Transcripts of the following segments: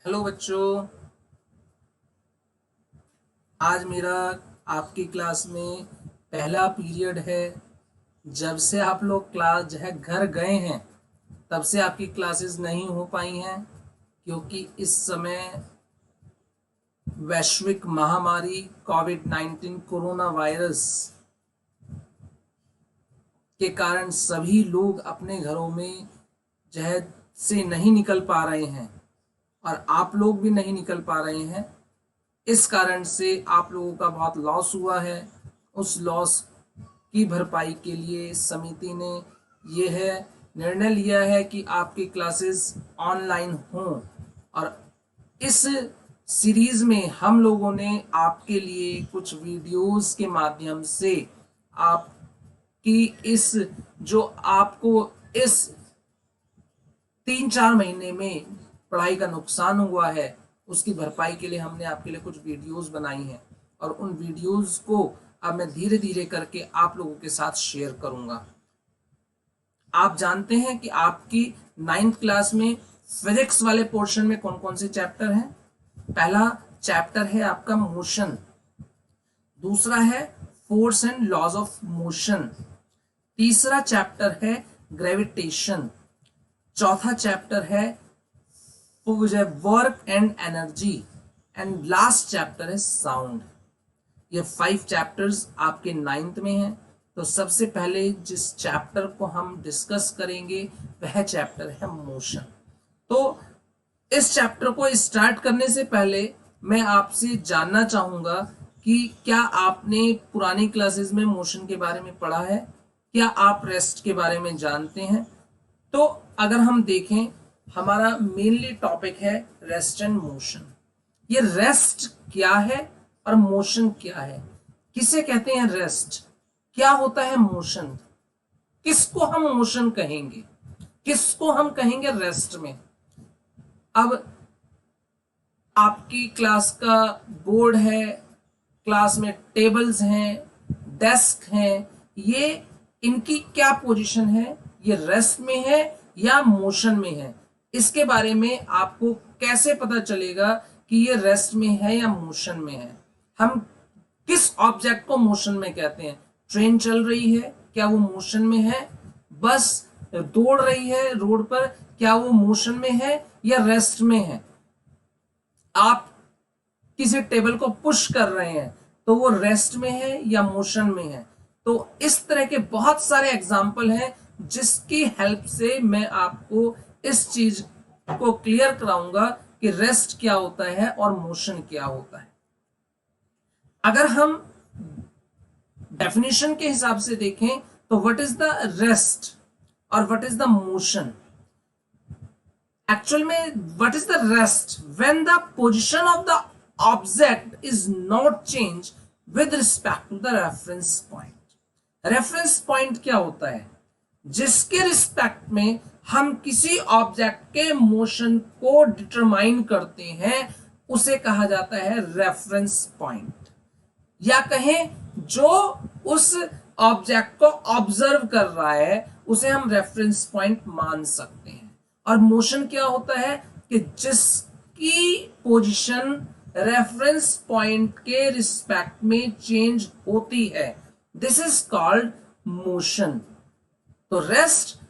Hello बच्चों, आज मेरा आपकी क्लास में पहला पीरियड है। जब से आप लोग क्लास जो है घर गए हैं तब से आपकी क्लासेस नहीं हो पाई हैं, क्योंकि इस समय वैश्विक महामारी कोविड-19 कोरोना वायरस के कारण सभी लोग अपने घरों में जो है से नहीं निकल पा रहे हैं और आप लोग भी नहीं निकल पा रहे हैं। इस कारण से आप लोगों का बहुत लॉस हुआ है। उस लॉस की भरपाई के लिए समिति ने यह निर्णय लिया है कि आपकी क्लासेस ऑनलाइन हों, और इस सीरीज में हम लोगों ने आपके लिए कुछ वीडियोस के माध्यम से आपकी इस जो आपको इस 3-4 महीने में पढ़ाई का नुकसान हुआ है उसकी भरपाई के लिए हमने आपके लिए कुछ वीडियोस बनाई हैं, और उन वीडियोस को अब मैं धीरे धीरे करके आप लोगों के साथ शेयर करूंगा। आप जानते हैं कि आपकी 9th क्लास में फिजिक्स वाले पोर्शन में कौन कौन से चैप्टर हैं। पहला चैप्टर है आपका मोशन, दूसरा है force and laws of motion, तीसरा चैप्टर है ग्रेविटेशन, चौथा चैप्टर है work and energy, and last chapter है साउंड। ये 5 चैप्टर्स आपके 9th में हैं। तो सबसे पहले जिस चैप्टर को हम डिस्कस करेंगे वह चैप्टर है मोशन। तो इस चैप्टर को स्टार्ट करने से पहले मैं आपसे जानना चाहूंगा कि क्या आपने पुरानी क्लासेस में मोशन के बारे में पढ़ा है, क्या आप रेस्ट के बारे में जानते हैं। तो अगर हम देखें, हमारा मेनली टॉपिक है रेस्ट एंड मोशन। ये रेस्ट क्या है और मोशन क्या है, किसे कहते हैं रेस्ट, क्या होता है मोशन, किसको हम मोशन कहेंगे, किसको हम कहेंगे रेस्ट में। अब आपकी क्लास का बोर्ड है, क्लास में टेबल्स हैं, डेस्क हैं, ये इनकी क्या पोजीशन है, ये रेस्ट में है या मोशन में है, इसके बारे में आपको कैसे पता चलेगा कि ये रेस्ट में है या मोशन में है। हम किस ऑब्जेक्ट को मोशन में कहते हैं। ट्रेन चल रही है, क्या वो मोशन में है। बस दौड़ रही है रोड पर, क्या वो मोशन में है या रेस्ट में है। आप किसी टेबल को पुश कर रहे हैं तो वो रेस्ट में है या मोशन में है। तो इस तरह के बहुत सारे एग्जाम्पल हैं जिसकी हेल्प से मैं आपको इस चीज को क्लियर कराऊंगा कि रेस्ट क्या होता है और मोशन क्या होता है। अगर हम डेफिनेशन के हिसाब से देखें तो व्हाट इज द रेस्ट और what is the motion. Actual में what is the rest, when the position of the object is not change with respect to the reference point. Reference point क्या होता है, जिसके रिस्पेक्ट में हम किसी object के मोशन को डिटरमाइन करते हैं उसे कहा जाता है रेफरेंस पॉइंट, या कहें जो उस ऑब्जेक्ट को ऑब्जर्व कर रहा है उसे हम रेफरेंस पॉइंट मान सकते हैं। और मोशन क्या होता है कि जिसकी पोजीशन रेफरेंस पॉइंट के रिस्पेक्ट में चेंज होती है, दिस इज कॉल्ड मोशन। तो rest,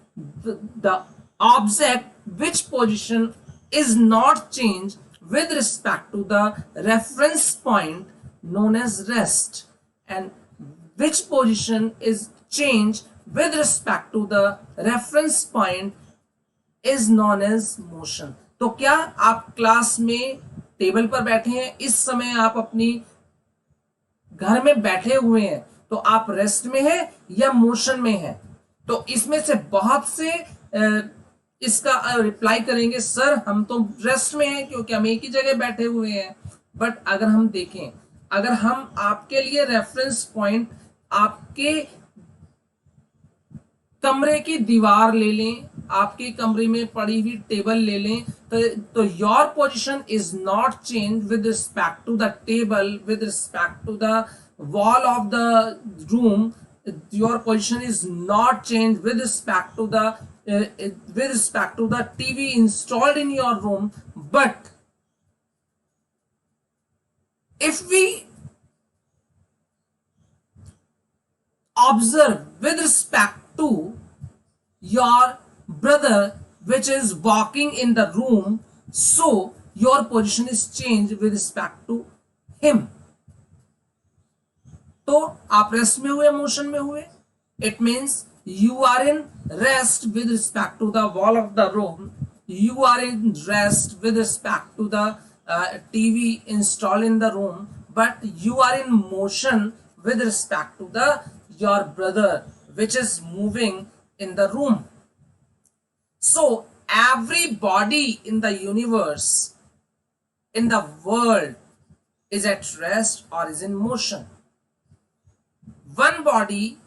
the object which position is not changed with respect to the reference point known as rest, and which position is changed with respect to the reference point is known as motion। तो क्या आप class में table पर बैठे हैं, इस समय आप अपनी घर में बैठे हुए हैं, तो आप रेस्ट में हैं या मोशन में हैं। तो इसमें से बहुत से इसका रिप्लाई करेंगे, सर हम तो रेस्ट में हैं क्योंकि हम एक ही जगह बैठे हुए हैं। बट अगर हम देखें, अगर हम आपके लिए रेफरेंस पॉइंट आपके कमरे की दीवार ले लें, आपके कमरे में पड़ी हुई टेबल ले लें, तो your position is not change with respect to the table, with respect to the wall of the room. Your position is not changed with respect to the TV installed in your room, but if we observe with respect to your brother which is walking in the room, so your position is changed with respect to him. तो आप rest में हुए, motion में हुए. It means you are in rest with respect to the wall of the room. You are in rest with respect to the TV installed in the room, but you are in motion with respect to the your brother which is moving in the room. So every body in the universe, in the world, is at rest or is in motion. One body,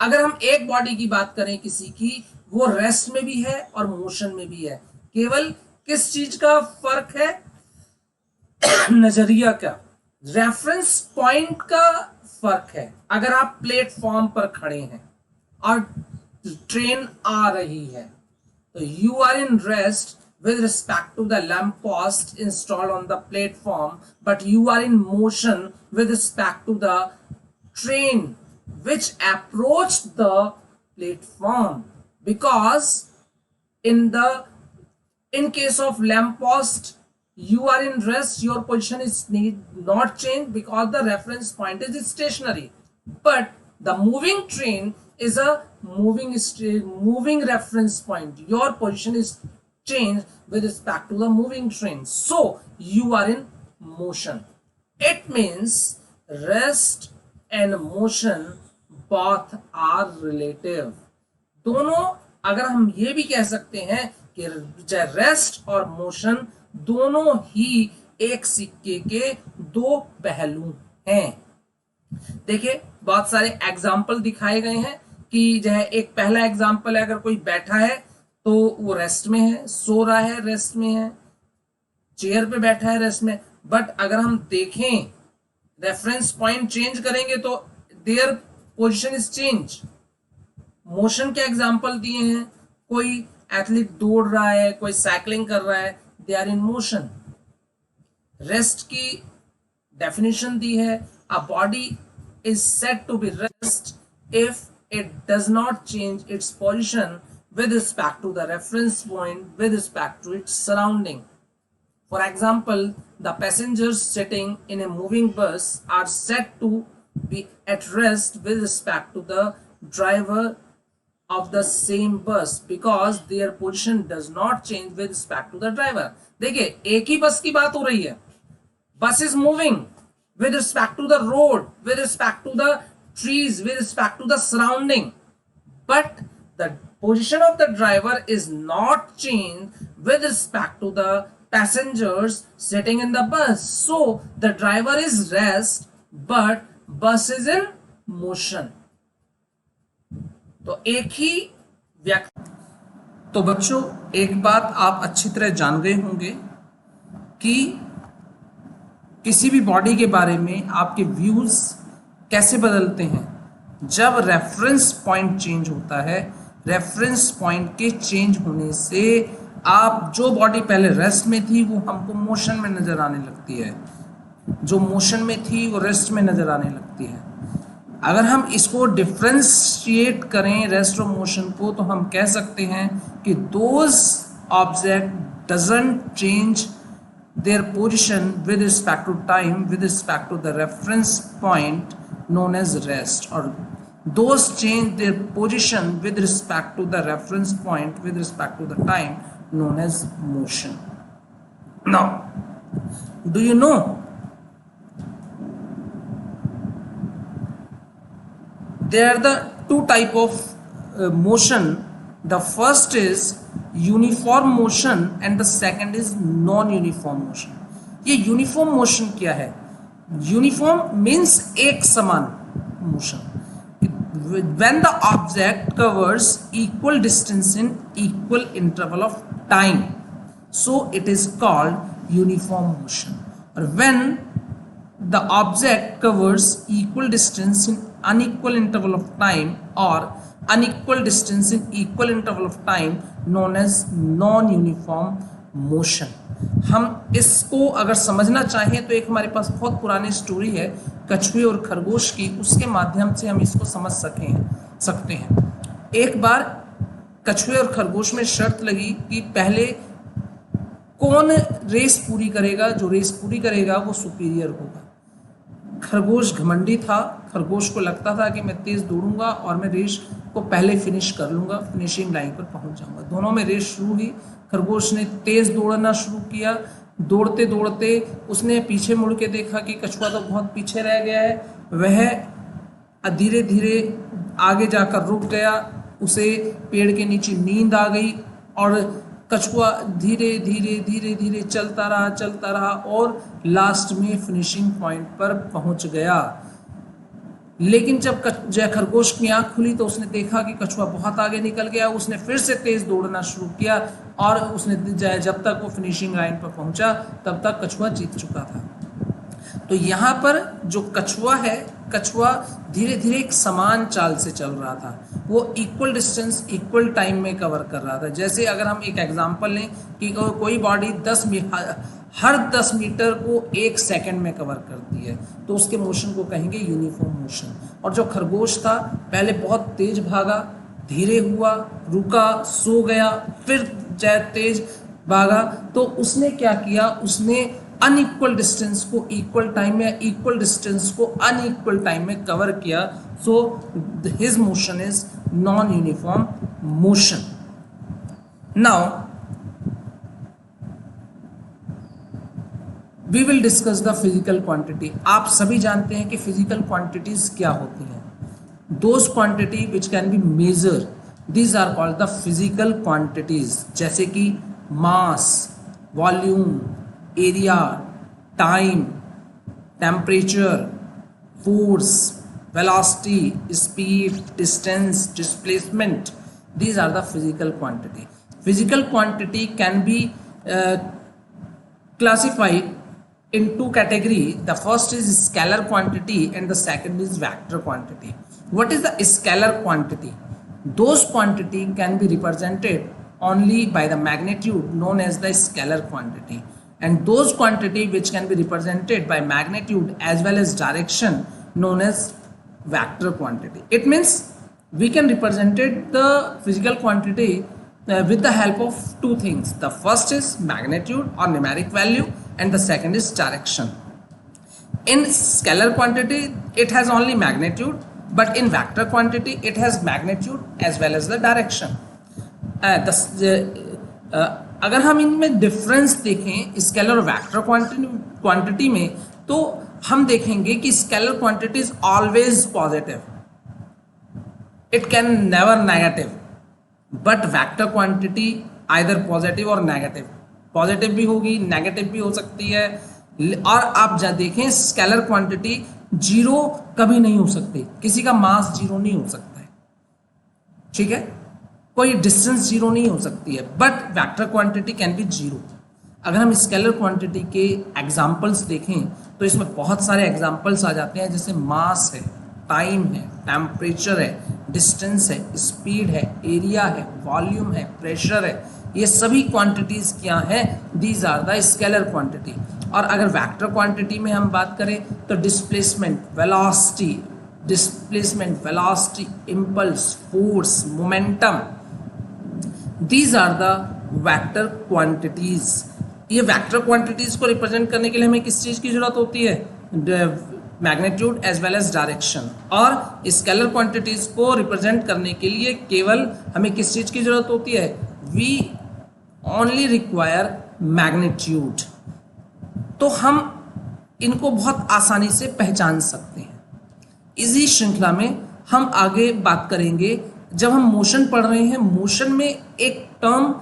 अगर हम एक body की बात करें किसी की, वो rest में भी है और मोशन में भी है. केवल किस चीज का फर्क है? नजरिया का, रेफरेंस पॉइंट का फर्क है. अगर आप प्लेटफॉर्म पर खड़े हैं और ट्रेन आ रही है, तो you are in rest with respect to the lamp post installed on the platform, but you are in motion with respect to the train which approached the platform, because in case of lamp post you are in rest, your position is not changed because the reference point is stationary, but the moving train is a moving reference point. Your position is changed with respect to the moving train, so you are in motion. It means rest and motion both are relative. दोनों, अगर हम ये भी कह सकते हैं कि चाहे रेस्ट और मोशन दोनों ही एक सिक्के के दो पहलू हैं. देखिए बहुत सारे एग्जाम्पल दिखाए गए हैं कि जो है, एक पहला एग्जाम्पल है, अगर कोई बैठा है तो वो रेस्ट में है, सो रहा है रेस्ट में है, चेयर पे बैठा है रेस्ट में. बट अगर हम देखें रेफरेंस पॉइंट चेंज करेंगे तो their position is change. Motion के एग्जांपल दिए हैं, कोई एथलीट दौड़ रहा है, कोई साइकिलिंग कर रहा है, they are in motion. Rest की डेफिनेशन दी है, a body is said to be rest if it does not change its position with respect to the reference point, with respect to its surrounding. For example, the passengers sitting in a moving bus are said to be at rest with respect to the driver of the same bus because their position does not change with respect to the driver. देखिए एक ही बस की बात हो रही है. Bus is moving with respect to the road, with respect to the trees, with respect to the surrounding, but the position of the driver is not changed with respect to the passengers sitting in the bus. So the driver is rest but bus is in motion. तो एक ही व्यक्ति. तो बच्चों एक बात आप अच्छी तरह जान गए होंगे कि किसी भी बॉडी के बारे में आपके व्यूज कैसे बदलते हैं जब रेफरेंस पॉइंट चेंज होता है. रेफरेंस पॉइंट के चेंज होने से आप जो बॉडी पहले रेस्ट में थी वो हमको मोशन में नज़र आने लगती है, जो मोशन में थी वो रेस्ट में नज़र आने लगती है. अगर हम इसको डिफ्रेंशिएट करें रेस्ट और मोशन को, तो हम कह सकते हैं कि those object doesn't change their position with respect to time with respect to the reference point known as rest, और those change their position with respect to the reference point with respect to the time known as motion. Now, do you know there are the two type of motion. The first is uniform motion and the second is non-uniform motion. ये uniform motion क्या है? Uniform means एक समान motion. When the object covers equal distance in equal interval of time, so it is called uniform motion. Or when the object covers equal distance in unequal interval of time or unequal distance in equal interval of time, known as non-uniform motion. हम इसको अगर समझना चाहें तो एक हमारे पास बहुत पुरानी स्टोरी है कछुए और खरगोश की, उसके माध्यम से हम इसको समझ सकते हैं। एक बार कछुए और खरगोश में शर्त लगी कि पहले कौन रेस पूरी करेगा, जो रेस पूरी करेगा वो सुपीरियर होगा। खरगोश घमंडी था, खरगोश को लगता था कि मैं तेज दौड़ूंगा और मैं रेस को पहले फिनिश कर लूंगा, फिनिशिंग लाइन पर पहुंच जाऊंगा। दोनों में रेस शुरू हुई, खरगोश ने तेज दौड़ना शुरू किया। दौड़ते दौड़ते उसने पीछे मुड़ के देखा कि कछुआ तो बहुत पीछे रह गया है। वह धीरे धीरे आगे जाकर रुक गया, उसे पेड़ के नीचे नींद आ गई और कछुआ धीरे धीरे धीरे धीरे चलता रहा और लास्ट में फिनिशिंग पॉइंट पर पहुंच गया। लेकिन जब खरगोश की आंख खुली तो उसने देखा कि कछुआ बहुत आगे निकल गया। उसने फिर से तेज दौड़ना शुरू किया और उसने जब तक वो फिनिशिंग लाइन पर पहुंचा तब तक कछुआ जीत चुका था। तो यहाँ पर जो कछुआ है, कछुआ धीरे धीरे एक समान चाल से चल रहा था, वो इक्वल डिस्टेंस इक्वल टाइम में कवर कर रहा था। जैसे अगर हम एक एग्जांपल लें कि कोई बॉडी हर 10 मीटर को 1 सेकंड में कवर करती है तो उसके मोशन को कहेंगे यूनिफॉर्म मोशन। और जो खरगोश था पहले बहुत तेज भागा, धीरे हुआ, रुका, सो गया, फिर तेज भागा, तो उसने क्या किया, उसने अनइक्वल डिस्टेंस को इक्वल टाइम में, इक्वल डिस्टेंस को अनइक्वल टाइम में कवर किया। So his motion is non uniform motion. Now we will discuss the physical quantity. आप सभी जानते हैं कि फिजिकल क्वांटिटीज क्या होती हैं। Those quantity which can be measure, these are called the physical quantities, जैसे कि mass, volume, area, time, temperature, force, velocity, speed, distance, displacement, these are the physical quantity. Physical quantity can be classified in two categories. The first is scalar quantity and the second is vector quantity. What is the scalar quantity? Those quantity can be represented only by the magnitude known as the scalar quantity, and those quantity which can be represented by magnitude as well as direction known as vector quantity. It means we can represent the physical quantity with the help of two things. The first is magnitude or numeric value and the second is direction. In scalar quantity it has only magnitude, but in vector quantity it has magnitude as well as the direction. अगर हम इनमें difference देखें scalar और vector quantity में, तो हम देखेंगे कि scalar quantity is always positive, it can never negative, but vector quantity either positive और negative, पॉजिटिव भी होगी, नेगेटिव भी हो सकती है। और आप देखें स्केलर क्वांटिटी जीरो कभी नहीं हो सकती, किसी का मास जीरो नहीं हो सकता है, ठीक है, कोई डिस्टेंस जीरो नहीं हो सकती है, but vector quantity can be zero. अगर हम स्केलर क्वांटिटी के एग्जांपल्स देखें तो इसमें बहुत सारे एग्जांपल्स आ जाते हैं, जैसे मास है, टाइम है, टेम्परेचर है, डिस्टेंस है, स्पीड है, एरिया है, वॉल्यूम है, प्रेशर है, ये सभी क्वांटिटीज क्या हैं, these are the scalar quantity. और अगर वेक्टर क्वांटिटी में हम बात करें तो displacement, velocity, impulse, force, momentum, these are the vector quantities. ये वेक्टर क्वांटिटीज को रिप्रेजेंट करने के लिए हमें किस चीज की जरूरत होती है, magnitude as well as direction. और स्केलर क्वांटिटीज को रिप्रेजेंट करने के लिए केवल हमें किस चीज की जरूरत होती है, वी ओनली रिक्वायर मैग्नीट्यूड। तो हम इनको बहुत आसानी से पहचान सकते हैं। इसी श्रृंखला में हम आगे बात करेंगे, जब हम मोशन पढ़ रहे हैं, मोशन में एक टर्म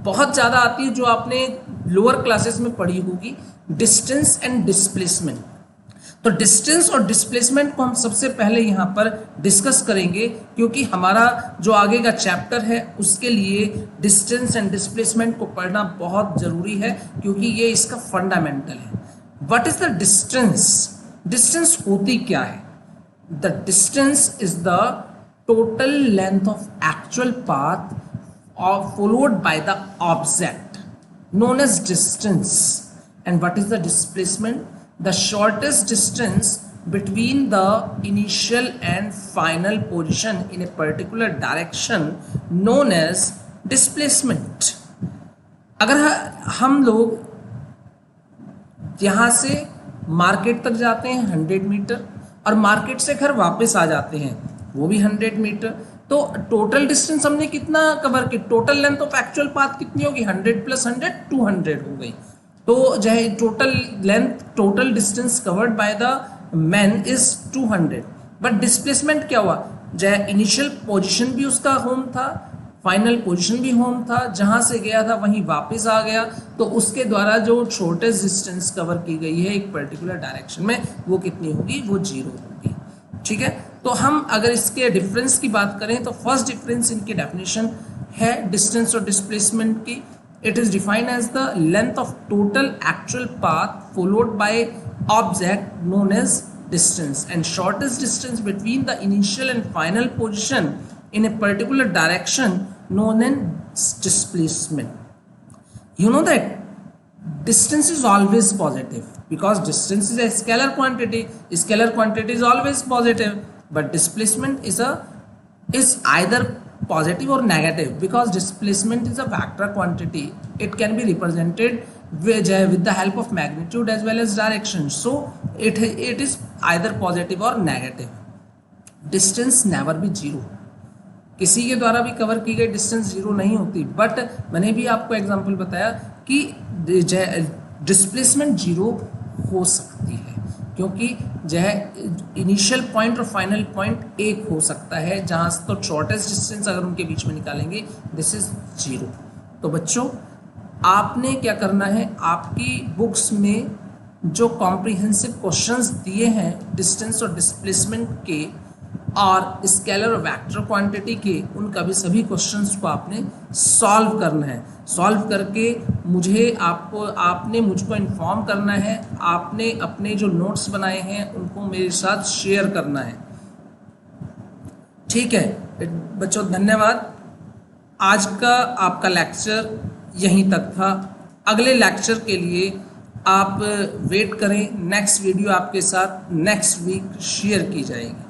बहुत ज़्यादा आती है जो आपने लोअर क्लासेस में पढ़ी होगी, डिस्टेंस एंड डिस्प्लेसमेंट। तो डिस्टेंस और डिस्प्लेसमेंट को हम सबसे पहले यहाँ पर डिस्कस करेंगे, क्योंकि हमारा जो आगे का चैप्टर है उसके लिए डिस्टेंस एंड डिस्प्लेसमेंट को पढ़ना बहुत ज़रूरी है, क्योंकि ये इसका फंडामेंटल है। What is the distance? Distance होती क्या है? The distance is the total length of actual path followed by the object. known as distance. And what is the displacement? The shortest distance between the initial and final position in a particular direction known as displacement. अगर हम लोग यहाँ से market तक जाते हैं 100 metre और market से घर वापस आ जाते हैं वो भी 100 मीटर, तो टोटल डिस्टेंस हमने कितना कवर की? Total length of actual path कितनी होगी? 100 + 100 200 हो गई। तो जो है total length, total distance covered by the man is 200, but displacement क्या हुआ? जो है इनिशियल पोजीशन भी उसका होम था, फाइनल पोजीशन भी होम था, जहां से गया था वहीं वापस आ गया, तो उसके द्वारा जो शॉर्टेस्ट डिस्टेंस कवर की गई है एक पर्टिकुलर डायरेक्शन में वो कितनी होगी? वो 0 होगी। ठीक है, तो हम अगर इसके डिफरेंस की बात करें तो फर्स्ट डिफरेंस इनकी डेफिनेशन है डिस्टेंस और डिस्प्लेसमेंट की। It is defined as the length of total actual path followed by object known as distance, and shortest distance between the initial and final position in a particular direction known as displacement. You know that distance is always positive because distance is a scalar quantity. Scalar quantity is always positive, but displacement is either positive or negative because displacement is a vector quantity. It can be represented with the help of magnitude as well as direction. So it is either positive or negative. Distance never be 0. किसी के द्वारा भी cover की गई distance 0 नहीं होती, but मैंने भी आपको एग्जांपल बताया कि डिस्प्लेसमेंट 0 हो सकती है क्योंकि जो है इनिशियल पॉइंट और फाइनल पॉइंट एक हो सकता है, जहाँ तो शॉर्टेस्ट डिस्टेंस अगर उनके बीच में निकालेंगे दिस इज 0। तो बच्चों आपने क्या करना है, आपकी बुक्स में जो कॉम्प्रिहेंसिव क्वेश्चंस दिए हैं डिस्टेंस और डिस्प्लेसमेंट के और स्केलर और वेक्टर क्वांटिटी के, उनका भी सभी क्वेश्चंस को आपने सॉल्व करना है। सॉल्व करके आपने मुझको इन्फॉर्म करना है, आपने अपने जो नोट्स बनाए हैं उनको मेरे साथ शेयर करना है। ठीक है बच्चों, धन्यवाद। आज का आपका लेक्चर यहीं तक था। अगले लेक्चर के लिए आप वेट करें, नेक्स्ट वीडियो आपके साथ नेक्स्ट वीक शेयर की जाएगी।